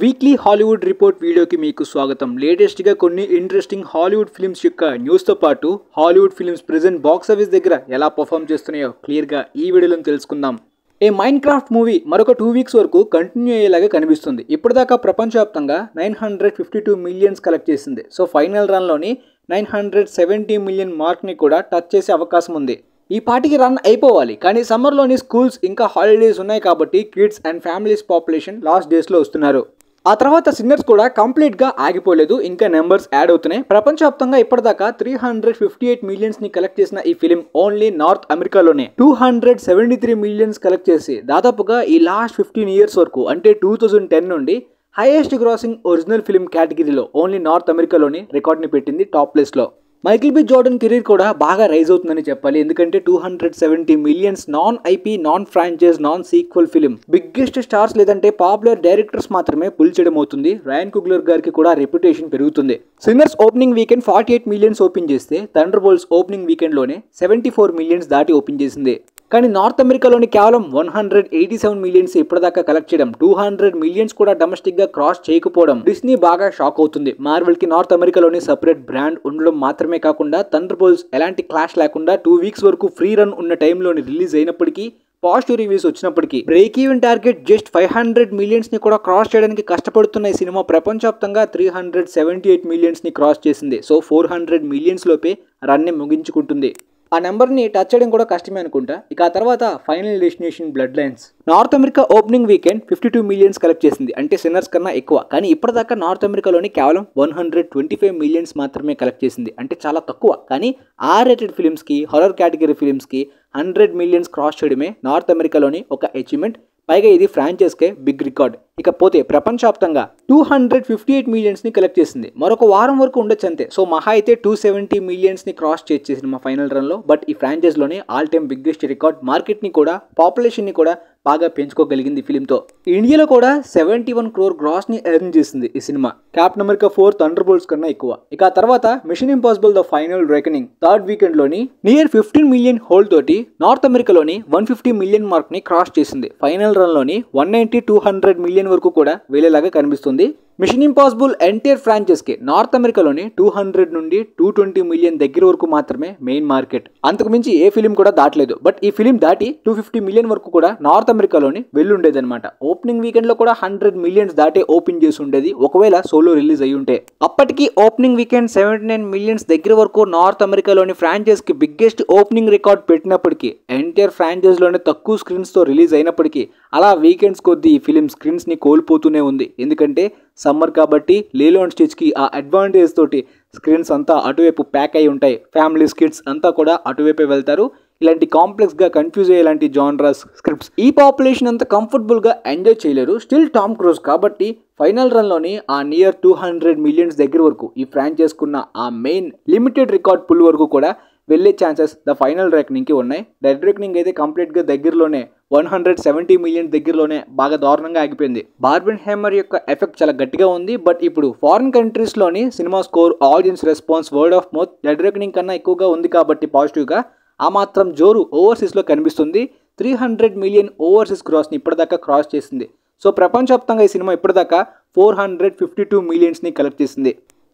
Weekly Hollywood report వీడియోకి మీకు స్వాగతం. లేటెస్ట్గా కొన్ని ఇంట్రెస్టింగ్ హాలీవుడ్ ఫిల్మ్స్ యొక్క న్యూస్తో పాటు Hollywood films present box office దగ్గర ఎలా పర్ఫామ్ చేస్తున్నాయో క్లియర్గా ఈ వీడియోలో తెలుసుకుందాం. ఏ మైన్క్రాఫ్ట్ మూవీ మరొక 2 వీక్స్ వరకు కంటిన్యూ అయ్యేలాగా కనిపిస్తుంది. ఇప్పటిదాకా ప్రపంచవ్యాప్తంగా 952 మిలియన్స్ కలెక్ట్ చేసింది. సో ఫైనల్ రన్లోని 970 మిలియన్ మార్క్ని కూడా టచ్ చేసే అవకాశం ఉంది. ఈ పాటికి రన్ అయిపోవాలి, కానీ సమ్మర్లోని స్కూల్స్ ఇంకా హాలిడేస్ ఉన్నాయి కాబట్టి kids and families population last డేస్లో వస్తున్నారు. ఆ తర్వాత సిన్నర్స్ కూడా కంప్లీట్గా ఆగిపోలేదు, ఇంకా నెంబర్స్ యాడ్ అవుతున్నాయి. ప్రపంచవ్యాప్తంగా ఇప్పటిదాకా 358 మిలియన్స్ని కలెక్ట్ చేసిన ఈ ఫిలిం ఓన్లీ నార్త్ అమెరికాలోనే 273 మిలియన్స్ కలెక్ట్ చేసి దాదాపుగా ఈ లాస్ట్ 15 ఇయర్స్ వరకు అంటే 2010 నుండి హైయెస్ట్ గ్రాసింగ్ ఒరిజినల్ ఫిలిం కేటగిరీలో ఓన్లీ నార్త్ అమెరికాలోని రికార్డ్ని పెట్టింది టాప్ ప్లేస్లో. మైకిల్ బి జోర్డన్ కెరీర్ కూడా బాగా రైజ్ అవుతుందని చెప్పాలి, ఎందుకంటే 270 millions non IP, non franchise, non sequel film biggest stars లేదంటే పాపులర్ డైరెక్టర్స్ మాత్రమే పుల్ చేయడం అవుతుంది. రయాన్ కుగ్లర్ గారికి కూడా రెప్యుటేషన్ పెరుగుతుంది. Sinners opening weekend 48 millions open చేస్తే థండర్ బోల్ట్స్ ఓపెనింగ్ వీకెండ్లోనే 74 మిలియన్స్ దాటి ఓపెన్ చేసింది. కానీ నార్త్ అమెరికాలోని కేవలం 187 మిలియన్స్ ఇప్పటిదాకా కలెక్ట్ చేయడం, 200 మిలియన్స్ కూడా డొమెస్టిక్ గా క్రాస్ చేయకపోవడం డిస్నీ బాగా షాక్ అవుతుంది. మార్వెల్ కి నార్త్ అమెరికాలోని సెపరేట్ బ్రాండ్ ఉండడం మాత్రమే కాకుండా థండర్ బోల్ట్స్ ఎలాంటి క్లాష్ లేకుండా 2 వీక్స్ వరకు ఫ్రీ రన్ ఉన్న టైంలోని రిలీజ్ అయినప్పటికీ, పాజిటివ్ రివ్యూస్ వచ్చినప్పటికీ break even target just 500 millions ని కూడా క్రాస్ చేయడానికి కష్టపడుతున్న ఈ సినిమా ప్రపంచవ్యాప్తంగా 378 మిలియన్స్ ని క్రాస్ చేసింది. సో 400 మిలియన్స్ లోపే రన్ ని ముగించుకుంటుంది. ఆ నెంబర్ని టచ్ చేయడం కూడా కష్టమే అనుకుంటా. ఇక ఆ తర్వాత final destination blood lines north America opening weekend 52 millions collect చేసింది, అంటే సిన్నర్స్ కన్నా ఎక్కువ. కానీ ఇప్పటిదాకా నార్త్ అమెరికాలోని కేవలం 125 మిలియన్స్ మాత్రమే కలెక్ట్ చేసింది, అంటే చాలా తక్కువ. కానీ R-rated ఫిలిమ్స్కి, హారర్ కేటగిరీ ఫిలిమ్స్కి 100 మిలియన్స్ క్రాస్ చేయడమే నార్త్ అమెరికాలోని ఒక అచీవ్మెంట్. పైగా ఇది ఫ్రాంచైజ్కే బిగ్ రికార్డ్. ఇకపోతే ప్రపంచవ్యాప్తంగా 258 మిలియన్స్ ని కలెక్ట్ చేసింది. మరొక వారం వరకు ఉండొచ్చు అంతే. సో మహా అయితే 270 మిలియన్స్ ని క్రాస్ చేసేసింది మా ఫైనల్ రన్ లో. బట్ ఈ ఫ్రాంచైజ్ లోనే all time biggest record. Market ని కూడా, పాపులేషన్ ని కూడా బాగా పెంచుకోగలిగింది ఫిలింతో. ఇండియాలో కూడా 71 crore గ్రాస్ ని ఎర్న్ చేసింది ఈ సినిమా, క్యాప్టెన్ అమెరికా 4 థండర్ బోల్ట్స్ కన్నా ఎక్కువ. ఇక ఆ తర్వాత Mission Impossible the final reckoning third weekend లోని నియర్ 15 మిలియన్ హోల్డ్ తోటి నార్త్ అమెరికాలోని 150 మిలియన్ మార్క్ ని క్రాస్ చేసింది. ఫైనల్ రన్ లోని 190-200 మిలియన్ వరకు కూడా వెళ్ళేలాగా కనిపిస్తుంది. మిషన్ ఇంపాసిబుల్ ఎంటైర్ ఫ్రాంచైజ్ కి నార్త్ అమెరికాలోని 200 నుండి 220 మిలియన్ దగ్గర వరకు మాత్రమే మెయిన్ మార్కెట్. అంతకు మించి ఏ ఫిలిం కూడా దాటలేదు. బట్ ఈ ఫిలిం దాటి 250 మిలియన్ వరకు కూడా నార్త్ అమెరికాలోని వెళ్ళుండేది అనమాట. ఓపెనింగ్ వీకెండ్ లో కూడా 100 మిలియన్స్ దాటే ఓపెన్ చేసి ఉండేది ఒకవేళ సోలో రిలీజ్ అయ్యి ఉంటే. అప్పటికి ఓపెనింగ్ వీకెండ్ 79 మిలియన్స్ దగ్గర వరకు నార్త్ అమెరికాలోని ఫ్రాంచైజ్ కి బిగ్గెస్ట్ ఓపెనింగ్ రికార్డ్ పెట్టినప్పటికీ, ఎంటైర్ ఫ్రాంచైజ్ లోనే తక్కువ స్క్రీన్స్ తో రిలీజ్ అయినప్పటికీ, అలా వీకెండ్స్ కొద్దీ ఈ ఫిలిం స్క్రీన్స్ ని కోల్పోతూనే ఉంది. ఎందుకంటే సమ్మర్ కాబట్టి లీలో అండ్ స్టిచ్ కి ఆ అడ్వాంటేజ్ తోటి స్క్రీన్స్ అంతా అటువైపు ప్యాక్ అయి ఉంటాయి. ఫ్యామిలీస్, కిడ్స్ అంతా కూడా అటువైపే వెళ్తారు. ఇలాంటి కాంప్లెక్స్ గా కన్ఫ్యూజ్ అయ్యేలాంటి జానరస్ స్క్రిప్ట్స్ ఈ పాపులేషన్ అంతా కంఫర్టబుల్ గా ఎంజాయ్ చేయలేరు. స్టిల్ టామ్ క్రూజ్ కాబట్టి ఫైనల్ రన్ లోని ఆ నియర్ 200 మిలియన్స్ దగ్గర వరకు ఈ ఫ్రాంచైజ్ కున్న ఆ మెయిన్ లిమిటెడ్ రికార్డ్ పుల్ వరకు కూడా వెళ్ళే ఛాన్సెస్ ద ఫైనల్ రెకనింగ్కి ఉన్నాయి. డెడ్ రెకనింగ్ అయితే కంప్లీట్గా దగ్గరలోనే 170 మిలియన్ దగ్గరలోనే బాగా దారుణంగా ఆగిపోయింది. బార్బెన్ హేమర్ యొక్క ఎఫెక్ట్ చాలా గట్టిగా ఉంది. బట్ ఇప్పుడు ఫారిన్ కంట్రీస్లోని cinema score, audience response, word of mouth Dead Reckoning కన్నా ఎక్కువగా ఉంది కాబట్టి పాజిటివ్గా ఆ మాత్రం జోరు ఓవర్సీస్లో కనిపిస్తుంది. 300 మిలియన్ ఓవర్సీస్ క్రాస్ని ఇప్పటిదాకా క్రాస్ చేసింది. సో ప్రపంచవ్యాప్తంగా ఈ సినిమా ఇప్పటిదాకా 452 మిలియన్స్ని కలెక్ట్ చేసింది.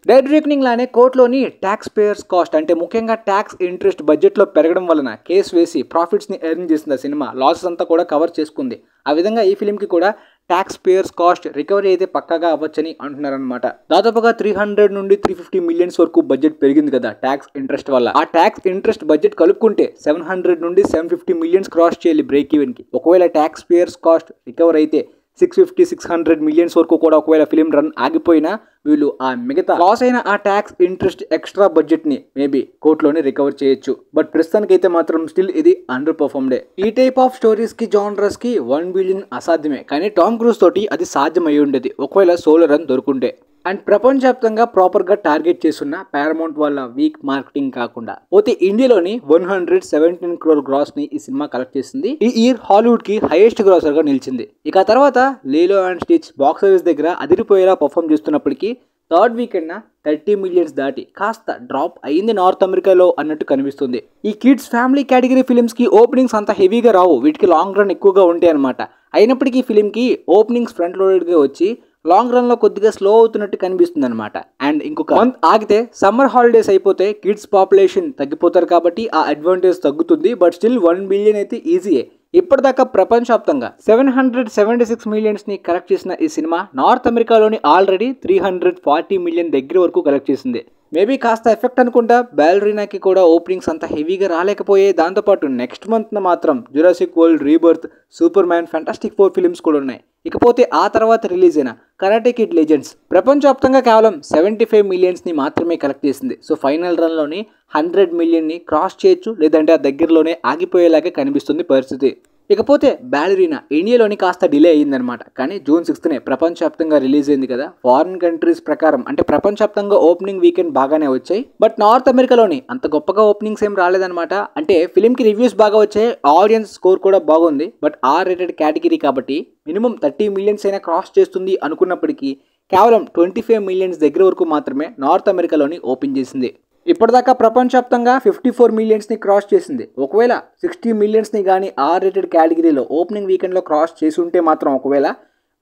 డెడ్ రెకనింగ్ లానే కోర్టులోని ట్యాక్స్ పేయర్స్ కాస్ట్, అంటే ముఖ్యంగా ట్యాక్స్ ఇంట్రెస్ట్ బడ్జెట్లో పెరగడం వలన కేసు వేసి ప్రాఫిట్స్ని ఎర్న్ చేసింది ఆ సినిమా. లాసెస్ అంతా కూడా కవర్ చేసుకుంది. ఆ విధంగా ఈ ఫిలింకి కూడా ట్యాక్స్ పేయర్స్ కాస్ట్ రికవరీ అయితే పక్కాగా అవ్వచ్చని అంటున్నారనమాట. దాదాపుగా 300 నుండి 350 మిలియన్స్ వరకు బడ్జెట్ పెరిగింది కదా ట్యాక్స్ ఇంట్రెస్ట్ వల్ల. ఆ ట్యాక్స్ ఇంట్రెస్ట్ బడ్జెట్ కలుపుకుంటే 700 నుండి 750 మిలియన్స్ క్రాస్ చేయాలి బ్రేక్ ఈవెన్ కి. ఒకవేళ ట్యాక్స్ పేయర్స్ కాస్ట్ రికవర్ అయితే 650-600 మిలియన్స్ వరకు కూడా ఒకవేళ ఫిలిం రన్ ఆగిపోయినా వీళ్ళు ఆ మిగతా లాస్ అయిన ఆ ట్యాక్స్ ఇంట్రెస్ట్ ఎక్స్ట్రా బడ్జెట్ ని మేబీ కోర్టులోనే రికవర్ చేయొచ్చు. బట్ ప్రస్తుతానికైతే మాత్రం స్టిల్ ఇది అండర్ పర్ఫార్మ్డే. ఈ టైప్ ఆఫ్ స్టోరీస్ కి, జానరస్ కి 1 బిలియన్ అసాధ్యమే. కానీ టామ్ క్రూజ్ తోటి అది సాధ్యం అయ్యి ఉండేది ఒకవేళ సోలో రన్ దొరుకుంటే. అండ్ ప్రపంచవ్యాప్తంగా ప్రాపర్గా టార్గెట్ చేస్తున్న పారమౌంట్ వాళ్ళ వీక్ మార్కెటింగ్ కాకుండా పోతే ఇండియాలోని 117 crore గ్రాస్ ని ఈ సినిమా కలెక్ట్ చేసింది. ఈ ఇయర్ హాలీవుడ్ కి హైయెస్ట్ గ్రాసర్ గా నిలిచింది. ఇక తర్వాత లీలో అండ్ స్టిచ్ బాక్స్ ఆఫీస్ దగ్గర అదిరిపోయేలా పర్ఫామ్ చేస్తున్నప్పటికీ థర్డ్ వీకెండ్ 30 మిలియన్స్ దాటి కాస్త డ్రాప్ అయింది నార్త్ అమెరికాలో అన్నట్టు కనిపిస్తుంది. ఈ కిడ్స్ ఫ్యామిలీ కేటగిరీ ఫిలిమ్స్ కి ఓపెనింగ్స్ అంత హెవీగా రావు, వీటికి లాంగ్ రన్ ఎక్కువగా ఉంటాయి అనమాట. అయినప్పటికీ ఫిలింకి ఓపెనింగ్స్ ఫ్రంట్ లోడెడ్గా వచ్చి లాంగ్ రన్లో కొద్దిగా స్లో అవుతున్నట్టు కనిపిస్తుంది అనమాట. అండ్ ఇంకొక మంత్ ఆగితే సమ్మర్ హాలిడేస్ అయిపోతే కిడ్స్ పాపులేషన్ తగ్గిపోతారు కాబట్టి ఆ అడ్వాంటేజ్ తగ్గుతుంది. బట్ స్టిల్ 1 బిలియన్ అయితే ఈజీయే. ఇప్పటిదాకా ప్రపంచవ్యాప్తంగా 776 మిలియన్స్ని కలెక్ట్ చేసిన ఈ సినిమా నార్త్ అమెరికాలోని ఆల్రెడీ 340 మిలియన్ దగ్గర వరకు కలెక్ట్ చేసింది. మేబీ కాస్త ఎఫెక్ట్ అనుకుంటా బాలరీనాకి కూడా ఓపెనింగ్స్ అంత హెవీగా రాలేకపోయాయి. దాంతోపాటు నెక్స్ట్ మంత్న మాత్రం Jurassic world, rebirth, super man, fantastic 4 films కూడా ఉన్నాయి. ఇకపోతే ఆ తర్వాత రిలీజ్ అయిన కరాటే కిడ్ లెజెండ్స్ ప్రపంచవ్యాప్తంగా కేవలం 75 మిలియన్స్ని మాత్రమే కలెక్ట్ చేసింది. సో ఫైనల్ రన్లోని 100 మిలియన్ని క్రాస్ చేయొచ్చు, లేదంటే ఆ దగ్గరలోనే ఆగిపోయేలాగా కనిపిస్తుంది పరిస్థితి. ఇకపోతే బాలరీనా ఇండియాలోని కాస్త డిలే అయ్యిందనమాట. కానీ జూన్ 6నే ప్రపంచవ్యాప్తంగా రిలీజ్ అయింది కదా. ఫారిన్ కంట్రీస్ ప్రకారం అంటే ప్రపంచవ్యాప్తంగా ఓపెనింగ్ వీకెండ్ బాగానే వచ్చాయి. బట్ నార్త్ అమెరికాలోని అంత గొప్పగా ఓపెనింగ్స్ ఏం రాలేదనమాట. అంటే ఫిలింకి రివ్యూస్ బాగా వచ్చాయి, ఆడియన్స్ స్కోర్ కూడా బాగుంది. బట్ ఆర్ రేటెడ్ కేటగిరీ కాబట్టి మినిమం 30 మిలియన్స్ అయినా క్రాస్ చేస్తుంది అనుకున్నప్పటికీ కేవలం 25 మిలియన్స్ దగ్గర వరకు మాత్రమే నార్త్ అమెరికాలోని ఓపెన్ చేసింది. ఇప్పటిదాకా ప్రపంచవ్యాప్తంగా 54 మిలియన్స్ని క్రాస్ చేసింది. ఒకవేళ 60 మిలియన్స్ని కానీ ఆర్ రేటెడ్ కేటగిరీలో ఓపెనింగ్ వీకెండ్లో క్రాస్ చేసి ఉంటే మాత్రం, ఒకవేళ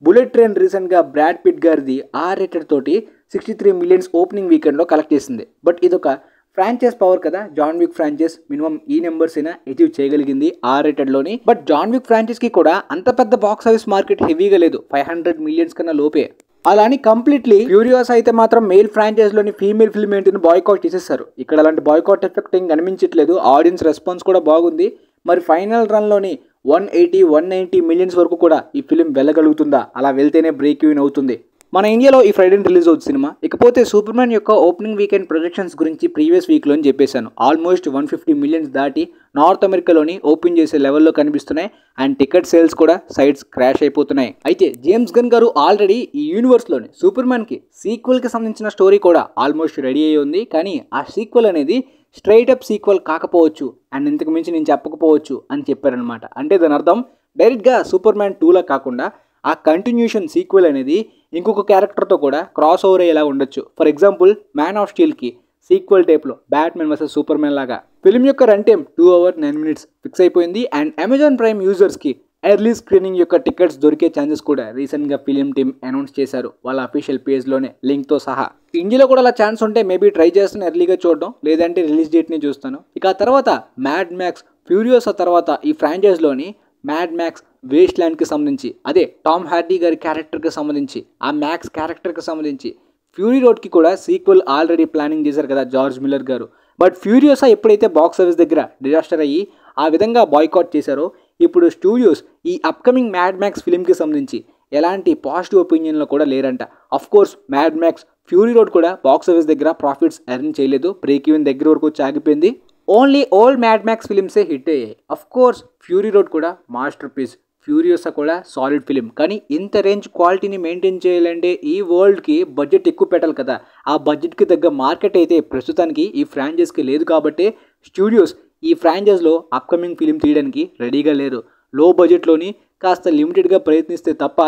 బుల్లెట్ ట్రైన్ రీసెంట్గా బ్రాడ్ పిట్ గారిది ఆర్ రేటెడ్ తోటి 63 మిలియన్స్ ఓపెనింగ్ వీకెండ్లో కలెక్ట్ చేసింది. బట్ ఇదొక ఫ్రాంచైజ్ పవర్ కదా, జాన్ విక్ ఫ్రాంచైజ్ మినిమం ఈ నెంబర్స్ అయినా అచీవ్ చేయగలిగింది ఆర్ రేటెడ్లోని. బట్ జాన్ విక్ ఫ్రాంచైజ్కి కూడా అంత పెద్ద బాక్స్ ఆఫీస్ మార్కెట్ హెవీగా లేదు, 500 మిలియన్స్ కన్నా లోపే. అలాని కంప్లీట్లీ ఫ్యూరియోస్ అయితే మాత్రం మెయిల్ ఫ్రాంచైజ్లోని ఫీమేల్ ఫిల్మ్ ఏంటిని బాయ్కాట్ చేసేస్తారు. ఇక్కడ అలాంటి బాయ్కాట్ ఎఫెక్ట్ ఏం కనిపించట్లేదు, ఆడియన్స్ రెస్పాన్స్ కూడా బాగుంది. మరి ఫైనల్ రన్లోని 180-190 మిలియన్స్ వరకు కూడా ఈ ఫిలిం వెళ్ళగలుగుతుందా? అలా వెళ్తేనే బ్రేక్ ఈవెన్ అవుతుంది. మన ఇండియాలో ఈ ఫ్రైడే రిలీజ్ అవుతుంది సినిమా. ఇకపోతే సూపర్ మ్యాన్ యొక్క ఓపెనింగ్ వీకెండ్ ప్రొజెక్షన్స్ గురించి ప్రీవియస్ వీక్లోని చెప్పేశాను. ఆల్మోస్ట్ 150 మిలియన్స్ దాటి నార్త్ అమెరికాలోని ఓపెన్ చేసే లెవెల్లో కనిపిస్తున్నాయి. అండ్ టికెట్ సేల్స్ కూడా సైట్స్ క్రాష్ అయిపోతున్నాయి. అయితే జేమ్స్ గన్ గారు ఆల్రెడీ ఈ యూనివర్స్లోని సూపర్ మ్యాన్కి సీక్వెల్కి సంబంధించిన స్టోరీ కూడా ఆల్మోస్ట్ రెడీ అయ్యి ఉంది. కానీ ఆ సీక్వెల్ అనేది స్ట్రైట్ అప్ సీక్వెల్ కాకపోవచ్చు అండ్ ఇంతకు మించి నేను చెప్పకపోవచ్చు అని చెప్పారనమాట. అంటే దాని అర్థం డైరెక్ట్గా సూపర్ మ్యాన్ 2లా కాకుండా ఆ కంటిన్యూషన్ సీక్వెల్ అనేది ఇంకొక క్యారెక్టర్తో కూడా క్రాస్ ఓవర్ అయ్యేలా ఉండొచ్చు. ఫర్ ఎగ్జాంపుల్ మ్యాన్ ఆఫ్ స్టీల్కి సీక్వెల్ టైప్లో బ్యాట్మెన్ వర్సెస్ సూపర్ మ్యాన్ లాగా. ఫిల్మ్ యొక్క run time 2 hours 9 minutes fix అయిపోయింది. అండ్ అమెజాన్ ప్రైమ్ యూజర్స్కి ఎర్లీ స్క్రీనింగ్ యొక్క టికెట్స్ దొరికే ఛాన్సెస్ కూడా రీసెంట్గా ఫిలిం టీమ్ అనౌన్స్ చేశారు వాళ్ళ అఫీషియల్ పేజ్లోనే లింక్తో సహా. ఇండియాలో కూడా అలా ఛాన్స్ ఉంటే మేబీ ట్రై చేస్తాను ఎర్లీగా చూడడం, లేదంటే రిలీజ్ డేట్ని చూస్తాను. ఇక ఆ తర్వాత మ్యాడ్ మ్యాక్స్ ఫ్యూరియోస్ తర్వాత ఈ ఫ్రాంచైజ్లోని మ్యాడ్ మ్యాక్స్ వేస్ట్ ల్యాండ్కి సంబంధించి, అదే టామ్ హార్డీ గారి క్యారెక్టర్కి సంబంధించి, ఆ మ్యాక్స్ క్యారెక్టర్కి సంబంధించి ఫ్యూరీ రోడ్కి కూడా సీక్వెల్ ఆల్రెడీ ప్లానింగ్ చేశారు కదా జార్జ్ మిల్లర్ గారు. బట్ ఫ్యూరియోసా ఎప్పుడైతే బాక్స్ ఆఫీస్ దగ్గర డిజాస్టర్ అయ్యి ఆ విధంగా బాయ్కాట్ చేశారో, ఇప్పుడు స్టూడియోస్ ఈ అప్కమింగ్ మ్యాడ్ మ్యాక్స్ ఫిలింకి సంబంధించి ఎలాంటి పాజిటివ్ ఒపీనియన్లో కూడా లేరంట. Of course Mad Max Fury Road కూడా బాక్స్ ఆఫీస్ దగ్గర ప్రాఫిట్స్ ఎర్న్ చేయలేదు, బ్రేక్ ఈవెన్ దగ్గర వరకు ఆగిపోయింది. ఓన్లీ ఓల్డ్ మ్యాడ్ మ్యాక్స్ ఫిలిమ్సే హిట్ అయ్యాయి. అఫ్ కోర్స్ ఫ్యూరీ రోడ్ కూడా మాస్టర్ పీస్, ఫ్యూరియోసా కూడా సాలిడ్ ఫిలిం. కానీ ఇంత రేంజ్ క్వాలిటీని మెయింటైన్ చేయాలంటే ఈ వరల్డ్కి బడ్జెట్ ఎక్కువ పెట్టాలి కదా. ఆ బడ్జెట్కి తగ్గ మార్కెట్ అయితే ప్రస్తుతానికి ఈ ఫ్రాంచైజ్కి లేదు. కాబట్టి స్టూడియోస్ ఈ ఫ్రాంచైజ్లో అప్కమింగ్ ఫిలిం తీయడానికి రెడీగా లేరు. లో బడ్జెట్లోని కాస్త లిమిటెడ్గా ప్రయత్నిస్తే తప్ప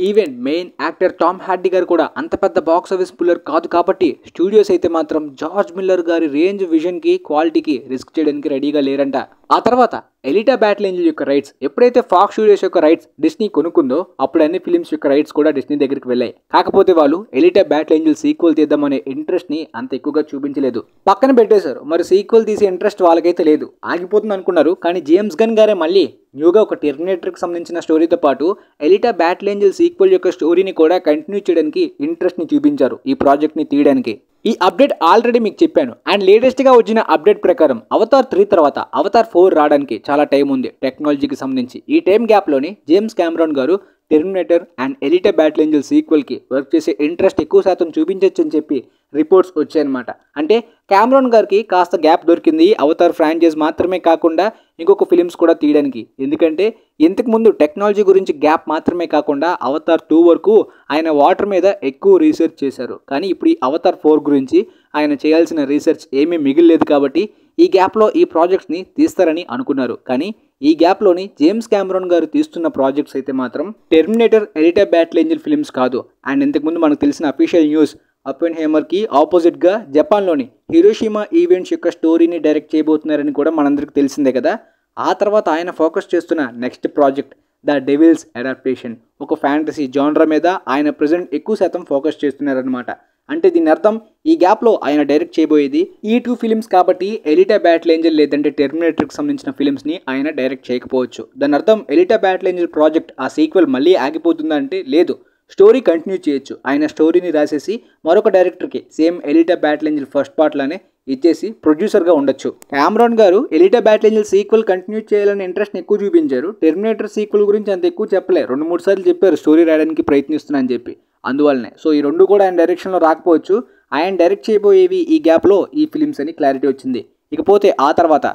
even main actor Tom Hardy గారు కూడా అంత పెద్ద బాక్స్ ఆఫీస్ పుల్లర్ కాదు. కాబట్టి స్టూడియోస్ అయితే మాత్రం జార్జ్ మిల్లర్ గారి రేంజ్, విజన్కి, క్వాలిటీకి రిస్క్ చేయడానికి రెడీగా లేరంట. ఆ తర్వాత ఎలిటా బ్యాటిల్ ఏంజల్ యొక్క రైట్స్ ఎప్పుడైతే ఫాక్స్ స్టూడియోస్ యొక్క రైట్స్ డిస్నీ కొనుక్కుందో అప్పుడు అన్ని ఫిలిమ్స్ యొక్క రైట్స్ కూడా డిస్నీ దగ్గరికి వెళ్ళాయి. కాకపోతే వాళ్ళు ఎలిటా బ్యాటిల్ ఏంజల్ సీక్వెల్ తీద్దామనే ఇంట్రెస్ట్ని అంత ఎక్కువగా చూపించలేదు, పక్కన పెట్టేశారు. మరి సీక్వెల్ తీసే ఇంట్రెస్ట్ వాళ్ళకైతే లేదు, ఆగిపోతుంది అనుకున్నారు. కానీ జేమ్స్ గన్ గారే మళ్ళీ న్యూగా ఒక టెర్మినేటర్కి సంబంధించిన స్టోరీతో పాటు ఎలిటా బ్యాటిల్ ఏంజల్ సీక్వెల్ యొక్క స్టోరీని కూడా కంటిన్యూ చేయడానికి ఇంట్రెస్ట్ని చూపించారు ఈ ప్రాజెక్ట్ని తీయడానికి. ఈ అప్డేట్ ఆల్రెడీ మీకు చెప్పాను. అండ్ లేటెస్ట్గా వచ్చిన అప్డేట్ ప్రకారం అవతార్ 3 తర్వాత అవతార్ 4 రావడానికి చాలా టైం ఉంది టెక్నాలజీకి సంబంధించి. ఈ టైం గ్యాప్లోని జేమ్స్ కెమెరాన్ గారు Terminator and Alita Battle Angel సీక్వెల్కి వర్క్ చేసే ఇంట్రెస్ట్ ఎక్కువ శాతం చూపించవచ్చు అని చెప్పి రిపోర్ట్స్ వచ్చాయన్నమాట. అంటే కెమెరాన్ గారికి కాస్త గ్యాప్ దొరికింది అవతార్ ఫ్రాంచైజ్ మాత్రమే కాకుండా ఇంకొక ఫిలిమ్స్ కూడా తీయడానికి. ఎందుకంటే ఇంతకుముందు టెక్నాలజీ గురించి గ్యాప్ మాత్రమే కాకుండా అవతార్ 2 వరకు ఆయన వాటర్ మీద ఎక్కువ రీసెర్చ్ చేశారు. కానీ ఇప్పుడు ఈ అవతార్ 4 గురించి ఆయన చేయాల్సిన రీసెర్చ్ ఏమీ మిగిలిలేదు. కాబట్టి ఈ గ్యాప్లో ఈ ప్రాజెక్ట్స్ని తీస్తారని అనుకున్నారు. కానీ ఈ గ్యాప్లోని జేమ్స్ కెమెరాన్ గారు తీస్తున్న ప్రాజెక్ట్స్ అయితే మాత్రం టెర్మినేటర్, ఎలిటా బ్యాటిల్ ఏంజల్ ఫిలిమ్స్ కాదు. అండ్ ఇంతకుముందు మనకు తెలిసిన అఫీషియల్ న్యూస్ అపెన్హైమర్కి ఆపోజిట్గా జపాన్లోని హిరోషిమా ఈవెంట్స్ యొక్క స్టోరీని డైరెక్ట్ చేయబోతున్నారని కూడా మనందరికీ తెలిసిందే కదా. ఆ తర్వాత ఆయన ఫోకస్ చేస్తున్న next project the Devils adaptation. ఒక ఫ్యాంటసీ జానరా మీద ఆయన ప్రజెంట్ ఎక్కువ శాతం ఫోకస్ చేస్తున్నారనమాట. అంటే దీని అర్థం ఈ గ్యాప్లో ఆయన డైరెక్ట్ చేయబోయేది ఈ 2 ఫిలిమ్స్ కాబట్టి ఎలిటా బ్యాటిల్ ఏంజల్ లేదంటే టెర్మినేటర్కి సంబంధించిన ఫిలిమ్స్ని ఆయన డైరెక్ట్ చేయకపోవచ్చు. దాని అర్థం ఎలిటా బ్యాటిల్ ఏంజల్ ప్రాజెక్ట్ ఆ సీక్వెల్ మళ్ళీ ఆగిపోతుందా అంటే లేదు, స్టోరీ కంటిన్యూ చేయొచ్చు. ఆయన స్టోరీని రాసేసి మరొక డైరెక్టర్కి సేమ్ ఎలిటా బ్యాటిల్ ఏంజల్ ఫస్ట్ పార్ట్లానే ఇచ్చేసి ప్రొడ్యూసర్గా ఉండొచ్చు. కెమెరాన్ గారు ఎలిటా బ్యాటిల్ ఏంజల్ సీక్వెల్ కంటిన్యూ చేయాలని ఇంట్రెస్ట్ ఎక్కువ చూపించారు. టెర్మినేటర్ సీక్వెల్ గురించి అంత ఎక్కువ చెప్పలే, 2-3 సార్లు చెప్పారు స్టోరీ రాయడానికి ప్రయత్నిస్తున్నా అని చెప్పి. అందువల్లనే సో ఈ 2 కూడా ఆయన డైరెక్షన్లో రాకపోవచ్చు. ఆయన డైరెక్ట్ చేయబోయేవి ఈ గ్యాప్లో ఈ ఫిలిమ్స్ అని క్లారిటీ వచ్చింది. ఇకపోతే ఆ తర్వాత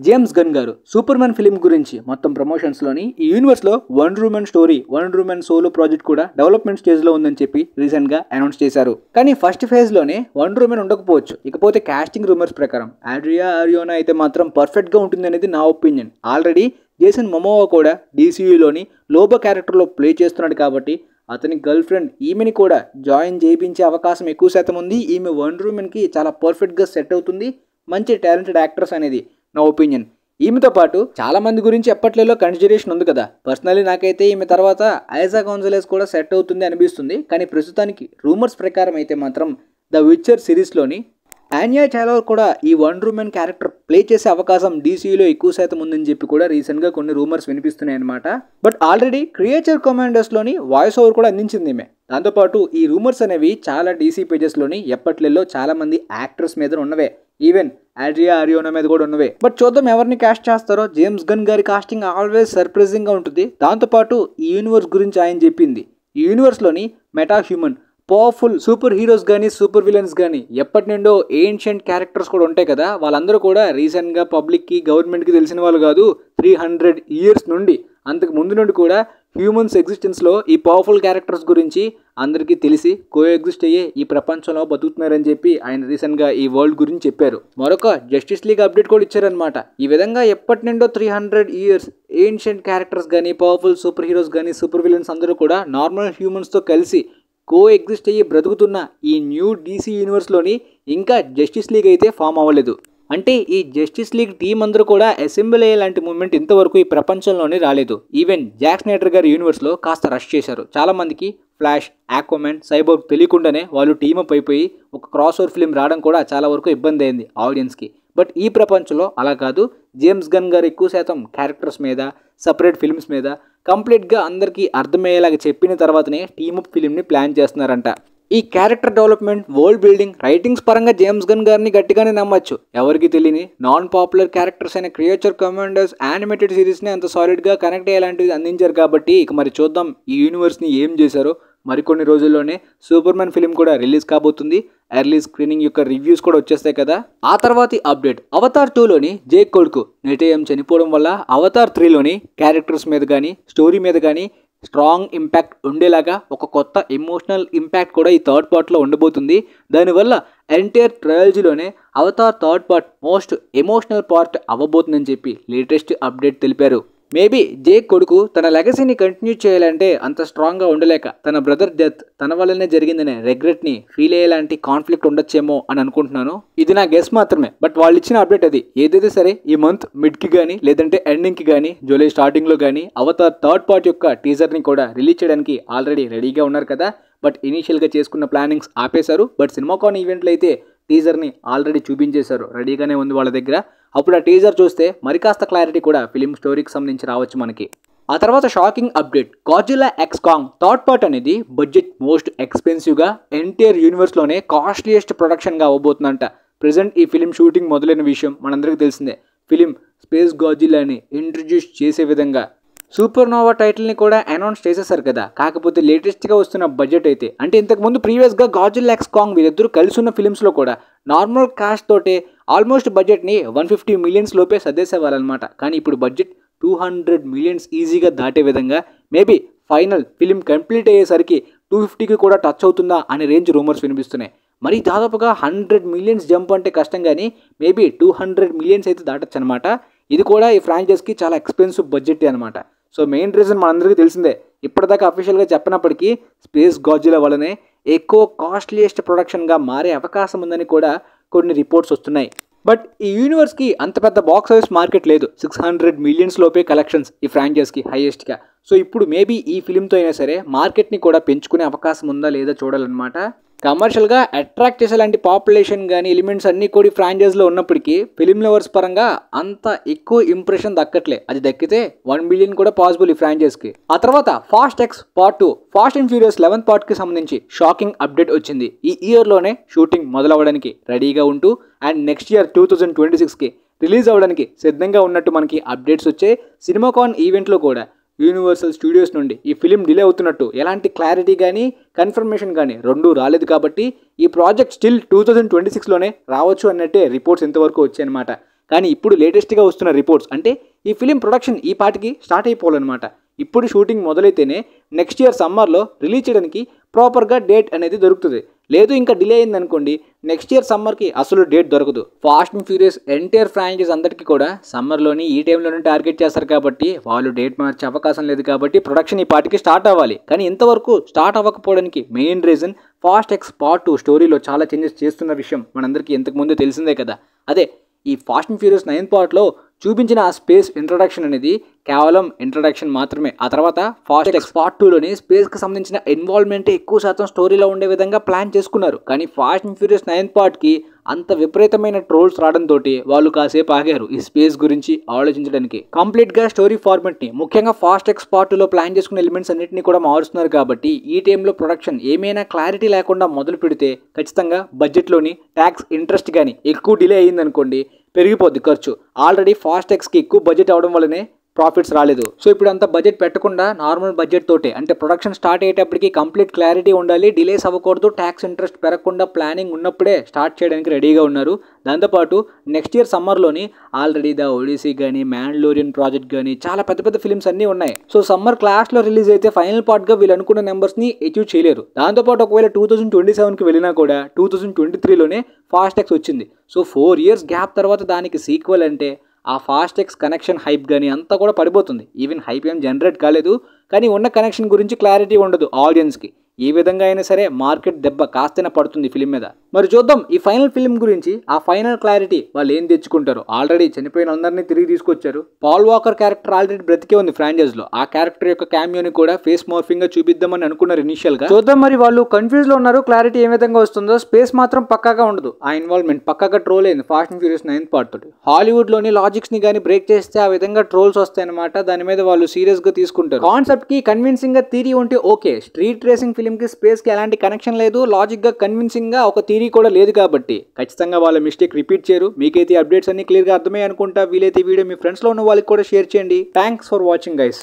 జేమ్స్ గన్ గారు సూపర్ మ్యాన్ ఫిలిం గురించి మొత్తం ప్రమోషన్స్లోని ఈ యూనివర్స్లో Wonder Woman story, Wonder Woman solo project కూడా డెవలప్మెంట్ స్టేజ్లో ఉందని చెప్పి రీసెంట్గా అనౌన్స్ చేశారు. కానీ ఫస్ట్ ఫేజ్లోనే వండర్ ఉమెన్ ఉండకపోవచ్చు. ఇకపోతే కాస్టింగ్ రూమర్స్ ప్రకారం ఆడ్రియా ఆరియోనా అయితే మాత్రం పర్ఫెక్ట్గా ఉంటుంది అనేది నా ఒపీనియన్. ఆల్రెడీ జేసన్ మొమోవా కూడా డీసీయూలోని లోబో క్యారెక్టర్లో ప్లే చేస్తున్నాడు కాబట్టి అతని గర్ల్ ఫ్రెండ్ ఈమెని కూడా జాయిన్ చేయించే అవకాశం ఎక్కువ శాతం ఉంది. ఈమె వండర్ ఉమెన్కి చాలా పర్ఫెక్ట్గా సెట్ అవుతుంది. మంచి టాలెంటెడ్ యాక్ట్రెస్ అనేది నా ఒపీనియన్. ఈమెతో పాటు చాలా మంది గురించి ఎప్పట్లేలో కన్సిడరేషన్ ఉంది కదా. పర్సనలీ నాకైతే ఈమె తర్వాత ఐజా గోన్జాలెస్ కూడా సెట్ అవుతుంది అనిపిస్తుంది. కానీ ప్రస్తుతానికి రూమర్స్ ప్రకారం అయితే మాత్రం ద విచర్ సిరీస్లోని ఆన్యా టైలర్ కూడా ఈ వండర్ ఉమెన్ క్యారెక్టర్ ప్లే చేసే అవకాశం డీసీలో ఎక్కువ శాతం ఉందని చెప్పి కూడా రీసెంట్గా కొన్ని రూమర్స్ వినిపిస్తున్నాయి అనమాట. బట్ ఆల్రెడీ క్రియేచర్ కమాండర్స్లోని వాయిస్ ఓవర్ కూడా అందించింది ఈమె. దాంతోపాటు ఈ రూమర్స్ అనేవి చాలా డీసీ పేజెస్లోని ఎప్పట్లలో చాలా మంది యాక్టర్స్ మీద ఉన్నవే, ఈవెన్ ఆడ్రియా ఆరియోనా మీద కూడా ఉన్నవే. బట్ చూద్దాం ఎవరిని కాస్ట్ చేస్తారో. జేమ్స్ గన్ గారి కాస్టింగ్ ఆల్వేస్ సర్ప్రైజింగ్గా ఉంటుంది. దాంతోపాటు ఈ యూనివర్స్ గురించి ఆయన చెప్పింది, ఈ యూనివర్స్లోని meta human powerful super heroes కానీ సూపర్ విలన్స్ కానీ ఎప్పటి నుండో ఏన్షియంట్ క్యారెక్టర్స్ కూడా ఉంటాయి కదా, వాళ్ళందరూ కూడా రీసెంట్గా పబ్లిక్కి గవర్నమెంట్కి తెలిసిన వాళ్ళు కాదు. 300 years నుండి అంతకు ముందు నుండి కూడా హ్యూమన్స్ ఎగ్జిస్టెన్స్లో ఈ పవర్ఫుల్ క్యారెక్టర్స్ గురించి అందరికీ తెలిసి కోఎగ్జిస్ట్ అయ్యే ఈ ప్రపంచంలో బతుకుతున్నారని చెప్పి ఆయన రీసెంట్గా ఈ వరల్డ్ గురించి చెప్పారు. మరొక జస్టిస్ లీగ్ అప్డేట్ కూడా ఇచ్చారనమాట. ఈ విధంగా ఎప్పటి నుండో 300 years ఏన్షియంట్ క్యారెక్టర్స్ కానీ పవర్ఫుల్ సూపర్ హీరోస్ కానీ సూపర్ విలన్స్ అందరూ కూడా నార్మల్ హ్యూమన్స్తో కలిసి కోఎగ్జిస్ట్ అయ్యి బ్రతుకుతున్న ఈ న్యూ డీసీ యూనివర్స్లోని ఇంకా జస్టిస్ లీగ్ అయితే ఫామ్ అవ్వలేదు. అంటే ఈ జస్టిస్ లీగ్ టీం అందరూ కూడా అసెంబ్లీ అయ్యే లాంటి మూమెంట్ ఇంతవరకు ఈ ప్రపంచంలోనే రాలేదు. ఈవెన్ జాక్ స్నైడర్ గారి యూనివర్స్లో కాస్త రష్ చేశారు. చాలామందికి ఫ్లాష్, ఆక్వామన్, సైబోర్గ్ తెలియకుండానే వాళ్ళు టీమప్ అయిపోయి ఒక క్రాస్ ఓవర్ ఫిలిం రావడం కూడా చాలా వరకు ఇబ్బంది అయింది ఆడియన్స్కి. బట్ ఈ ప్రపంచంలో అలా కాదు. జేమ్స్ గన్ గారు ఎక్కువ శాతం క్యారెక్టర్స్ మీద, సపరేట్ ఫిల్మ్స్ మీద కంప్లీట్గా అందరికీ అర్థమయ్యేలాగా చెప్పిన తర్వాతనే టీమప్ ఫిలింని ప్లాన్ చేస్తున్నారంట. ఈ character development, world building, writings పరంగా జేమ్స్ గన్ గారిని గట్టిగానే నమ్మచ్చు. ఎవరికి తెలియని నాన్ పాపులర్ క్యారెక్టర్స్ అయిన క్రియేచర్ కమాండర్స్ యానిమేటెడ్ సిరీస్ని అంత సాలిడ్గా కనెక్ట్ అయ్యేలాంటివి అందించారు కాబట్టి ఇక మరి చూద్దాం ఈ యూనివర్స్ని ఏం చేశారో. మరికొన్ని రోజుల్లోనే సూపర్ మ్యాన్ ఫిలిం కూడా రిలీజ్ కాబోతుంది. ఎర్లీ స్క్రీనింగ్ యొక్క రివ్యూస్ కూడా వచ్చేస్తాయి కదా. ఆ తర్వాతి అప్డేట్, అవతార్ 2లోని జేక్ కొడుకు నెటేయం చనిపోవడం వల్ల అవతార్ 3లోని క్యారెక్టర్స్ మీద కానీ స్టోరీ మీద కానీ స్ట్రాంగ్ ఇంపాక్ట్ ఉండేలాగా ఒక కొత్త ఎమోషనల్ ఇంపాక్ట్ కూడా ఈ థర్డ్ పార్ట్లో ఉండబోతుంది. దానివల్ల ఎంటైర్ ట్రయాలజీలోనే Avatar third part most emotional part అవ్వబోతుందని చెప్పి లేటెస్ట్ అప్డేట్ తెలిపారు. మేబీ జేక్ కొడుకు తన లెగసీని కంటిన్యూ చేయాలంటే అంత స్ట్రాంగ్గా ఉండలేక తన బ్రదర్ డెత్ తన వల్లనే జరిగిందనే రెగ్రెట్ని ఫీల్ అయ్యేలాంటి కాన్ఫ్లిక్ట్ ఉండొచ్చేమో అని అనుకుంటున్నాను. ఇది నా గెస్ మాత్రమే. బట్ వాళ్ళు ఇచ్చిన అప్డేట్ అది. ఏదైతే సరే ఈ మంత్ మిడ్కి కానీ లేదంటే ఎండింగ్కి కానీ జూలై స్టార్టింగ్లో కానీ అవతార్ థర్డ్ పార్ట్ యొక్క టీజర్ని కూడా రిలీజ్ చేయడానికి ఆల్రెడీ రెడీగా ఉన్నారు కదా. బట్ ఇనీషియల్గా చేసుకున్న ప్లానింగ్స్ ఆపేశారు. బట్ సినిమాకాన్ ఈవెంట్లో అయితే టీజర్ని ఆల్రెడీ చూపించేశారు, రెడీగానే ఉంది వాళ్ళ దగ్గర. అప్పుడు ఆ టీజర్ చూస్తే మరి కాస్త క్లారిటీ కూడా ఫిలిం స్టోరీకి సంబంధించి రావచ్చు మనకి. ఆ తర్వాత shocking update, Godzilla x Kong third part అనేది బడ్జెట్ మోస్ట్ ఎక్స్పెన్సివ్గా ఎంటైర్ యూనివర్స్లోనే కాస్ట్లీయెస్ట్ ప్రొడక్షన్గా అవ్వబోతుందంట. ప్రెజెంట్ ఈ ఫిలిం షూటింగ్ మొదలైన విషయం మనందరికీ తెలిసిందే. ఫిలిం స్పేస్ గాడ్జిల్లాని ఇంట్రడ్యూస్ చేసే విధంగా సూపర్ నోవా టైటిల్ని కూడా అనౌన్స్ చేసేసారు కదా. కాకపోతే లేటెస్ట్గా వస్తున్న బడ్జెట్ అయితే అంటే ఇంతకుముందు ప్రీవియస్గా గాడ్జిల్లా ఎక్స్ కాంగ్ వీళ్ళిద్దరూ కలిసి ఉన్న ఫిలిమ్స్లో కూడా నార్మల్ కాస్ట్ తోటే ఆల్మోస్ట్ బడ్జెట్ని 150 million లోపే సర్దేసేవాళ్ళనమాట. కానీ ఇప్పుడు బడ్జెట్ 200 million ఈజీగా దాటే విధంగా మేబీ ఫైనల్ ఫిలిం కంప్లీట్ అయ్యేసరికి 250కి కూడా టచ్ అవుతుందా అనే రేంజ్ రూమర్స్ వినిపిస్తున్నాయి. మరి దాదాపుగా 100 million జంప్ అంటే కష్టం, కానీ మేబీ 200 million అయితే దాటచ్చు అనమాట. ఇది కూడా ఈ ఫ్రాంచైజ్కి చాలా ఎక్స్పెన్సివ్ బడ్జెట్ అనమాట. సో మెయిన్ రీజన్ మనందరికీ తెలిసిందే, ఇప్పటిదాకా అఫీషియల్గా చెప్పినప్పటికీ స్పేస్ గాడ్జిల్లా వల్లనే ఎక్కువ కాస్ట్లీయెస్ట్ ప్రొడక్షన్గా మారే అవకాశం ఉందని కూడా కొన్ని రిపోర్ట్స్ వస్తున్నాయి. బట్ ఈ యూనివర్స్కి అంత పెద్ద బాక్స్ ఆఫీస్ మార్కెట్ లేదు. 600 million లోపే కలెక్షన్స్ ఈ ఫ్రాంచైజ్కి హైయెస్ట్గా. సో ఇప్పుడు మేబీ ఈ ఫిలింతో అయినా సరే మార్కెట్ని కూడా పెంచుకునే అవకాశం ఉందా లేదా చూడాలన్నమాట. కమర్షియల్గా అట్రాక్ట్ చేసేలాంటి పాపులేషన్ కానీ ఎలిమెంట్స్ అన్నీ కూడా ఫ్రాంచైజ్లో ఉన్నప్పటికీ ఫిలిం లవర్స్ పరంగా అంత ఎక్కువ ఇంప్రెషన్ దక్కట్లే. అది దక్కితే 1 బిలియన్ కూడా పాసిబుల్ ఈ ఫ్రాంచైజ్కి. ఆ తర్వాత fast X part 2 fast and furious 11th పార్ట్కి సంబంధించి షాకింగ్ అప్డేట్ వచ్చింది. ఈ ఇయర్లోనే షూటింగ్ మొదలవ్వడానికి రెడీగా ఉంటూ అండ్ నెక్స్ట్ ఇయర్ 2026కి రిలీజ్ అవ్వడానికి సిద్ధంగా ఉన్నట్టు మనకి అప్డేట్స్ వచ్చే. సినిమాకాన్ ఈవెంట్లో కూడా యూనివర్సల్ స్టూడియోస్ నుండి ఈ ఫిలిం డిలే అవుతున్నట్టు ఎలాంటి క్లారిటీ కానీ కన్ఫర్మేషన్ కానీ రెండూ రాలేదు. కాబట్టి ఈ ప్రాజెక్ట్ స్టిల్ 2026లోనే రావచ్చు అన్నట్టే రిపోర్ట్స్ ఇంతవరకు వచ్చాయన్నమాట. కానీ ఇప్పుడు లేటెస్ట్గా వస్తున్న రిపోర్ట్స్ అంటే ఈ ఫిలిం ప్రొడక్షన్ ఈ పాటికి స్టార్ట్ అయిపోవాలన్నమాట. ఇప్పుడు షూటింగ్ మొదలైతేనే నెక్స్ట్ ఇయర్ సమ్మర్లో రిలీజ్ చేయడానికి ప్రాపర్గా డేట్ అనేది దొరుకుతుంది. లేదు ఇంకా డిలే అయిందనుకోండి నెక్స్ట్ ఇయర్ సమ్మర్కి అసలు డేట్ దొరకదు. Fast and furious entire franchise అందరికీ కూడా సమ్మర్లోని ఈ టైంలోనే టార్గెట్ చేస్తారు కాబట్టి వాళ్ళు డేట్ మార్చే అవకాశం లేదు. కాబట్టి ప్రొడక్షన్ ఈ పాటికి స్టార్ట్ అవ్వాలి. కానీ ఇంతవరకు స్టార్ట్ అవ్వకపోవడానికి main reason Fast X part 2 స్టోరీలో చాలా చేంజెస్ చేస్తున్న విషయం మనందరికీ ఇంతకుముందు తెలిసిందే కదా. అదే ఈ ఫాస్ట్ అండ్ ఫ్యూరియస్ 9th పార్ట్లో చూపించిన ఆ స్పేస్ ఇంట్రొడక్షన్ అనేది కేవలం ఇంట్రొడక్షన్ మాత్రమే. ఆ తర్వాత ఫాస్ట్ ఎక్స్ పార్ట్ 2లోని స్పేస్కి సంబంధించిన ఇన్వాల్వ్మెంట్ ఎక్కువ శాతం స్టోరీలో ఉండే విధంగా ప్లాన్ చేసుకున్నారు. కానీ ఫాస్ట్ అండ్ ఫ్యూరియస్ 9th పార్ట్కి అంత విపరీతమైన ట్రోల్స్ రావడంతో వాళ్ళు కాసేపు ఆగారు ఈ స్పేస్ గురించి ఆలోచించడానికి. కంప్లీట్గా స్టోరీ ఫార్మెట్ని ముఖ్యంగా ఫాస్ట్ ఎక్స్ పార్ట్ 2లో ప్లాన్ చేసుకున్న ఎలిమెంట్స్ అన్నింటినీ కూడా మారుస్తున్నారు. కాబట్టి ఈ టైంలో ప్రొడక్షన్ ఏమైనా క్లారిటీ లేకుండా మొదలు పెడితే ఖచ్చితంగా బడ్జెట్లోని ట్యాక్స్ ఇంట్రెస్ట్ కానీ ఎక్కువ డిలే అయ్యిందనుకోండి పెరిగిపోద్ది ఖర్చు. ఆల్రెడీ ఫాస్ట్ ఎక్స్కి ఎక్కువ బడ్జెట్ అవడం వల్లనే ప్రాఫిట్స్ రాలేదు. సో ఇప్పుడు అంత బడ్జెట్ పెట్టకుండా నార్మల్ బడ్జెట్ తోటే అంటే ప్రొడక్షన్ స్టార్ట్ అయ్యేటప్పటికి కంప్లీట్ క్లారిటీ ఉండాలి, డిలేస్ అవ్వకూడదు, ట్యాక్స్ ఇంట్రెస్ట్ పెరగకుండా ప్లానింగ్ ఉన్నప్పుడే స్టార్ట్ చేయడానికి రెడీగా ఉన్నారు. దాంతోపాటు నెక్స్ట్ ఇయర్ సమ్మర్లోని ఆల్రెడీ ద ఒడిసీ కానీ మ్యాండలోరియన్ ప్రాజెక్ట్ కానీ చాలా పెద్ద పెద్ద ఫిల్మ్స్ అన్నీ ఉన్నాయి. సో సమ్మర్ క్లాస్లో రిలీజ్ అయితే ఫైనల్ పార్ట్గా వీళ్ళు అనుకున్న నెంబర్స్ని అచీవ్ చేయలేరు. దాంతోపాటు ఒకవేళ 2027కి వెళ్ళినా కూడా 2023లోనే ఫాస్ట్ ఎక్స్ వచ్చింది. సో 4 years గ్యాప్ తర్వాత దానికి సీక్వెల్ అంటే ఆ ఫాస్ట్ ఎక్స్ కనెక్షన్ హైప్ కానీ అంతా కూడా పడిపోతుంది. ఈవెన్ హైప్ ఏం జనరేట్ కాలేదు కానీ ఉన్న కనెక్షన్ గురించి క్లారిటీ ఉండదు ఆడియన్స్కి. ఏ విధంగా అయినా సరే మార్కెట్ దెబ్బ కాస్తేనే పడుతుంది ఫిలిం మీద. మరి చూద్దాం ఈ ఫైనల్ ఫిలిం గురించి. ఆ ఫైనల్ క్లారిటీ వాళ్ళు ఏం తెచ్చుకుంటారు. ఆల్రెడీ చనిపోయిన అందరినీ తిరిగి తీసుకొచ్చారు. పాల్ వాకర్ క్యారెక్టర్ ఆల్రెడీ బ్రతికే ఉంది ఫ్రాంచైజ్లో. ఆ క్యారెక్టర్ యొక్క క్యామియోని కూడా ఫేస్ మార్ఫింగ్గా చూపిద్దామని అనుకున్నారు ఇనిషియల్గా. చూద్దాం మరి వాళ్ళు కన్ఫ్యూజ్లో ఉన్నారు. క్లారిటీ ఏ విధంగా వస్తుందో. స్పేస్ మాత్రం పక్కాగా ఉండదు. ఆ ఇన్వాల్వ్మెంట్ పక్కాగా ట్రోల్ అయింది fast and furious 9th part తోటి. హాలీవుడ్లోని లాజిక్స్ని కానీ బ్రేక్ చేస్తే ఆ విధంగా ట్రోల్స్ వస్తాయన్నమాట. దాని మీద వాళ్ళు సీరియస్గా తీసుకుంటారు. కాన్సెప్ట్కి కన్విన్సింగ్గా థియరీ ఉంటే ఓకే. స్ట్రీట్ రేసింగ్ ఫిలింకి స్పేస్కి ఎలాంటి కనెక్షన్ లేదు, లాజిక్గా కన్విన్సింగ్గా ఒక థియరీ కూడా లేదు కాబట్టి ఖచ్చితంగా వాళ్ళ మిస్టేక్ రిపీట్ చేయరు. మీకైతే అప్డేట్స్ అన్ని క్లియర్గా అర్థమయ్యాయి అనుకుంటా. వీలైతే వీడియో మీ ఫ్రెండ్స్లో ఉన్న వాళ్ళకి కూడా షేర్ చేయండి. Thanks for watching guys.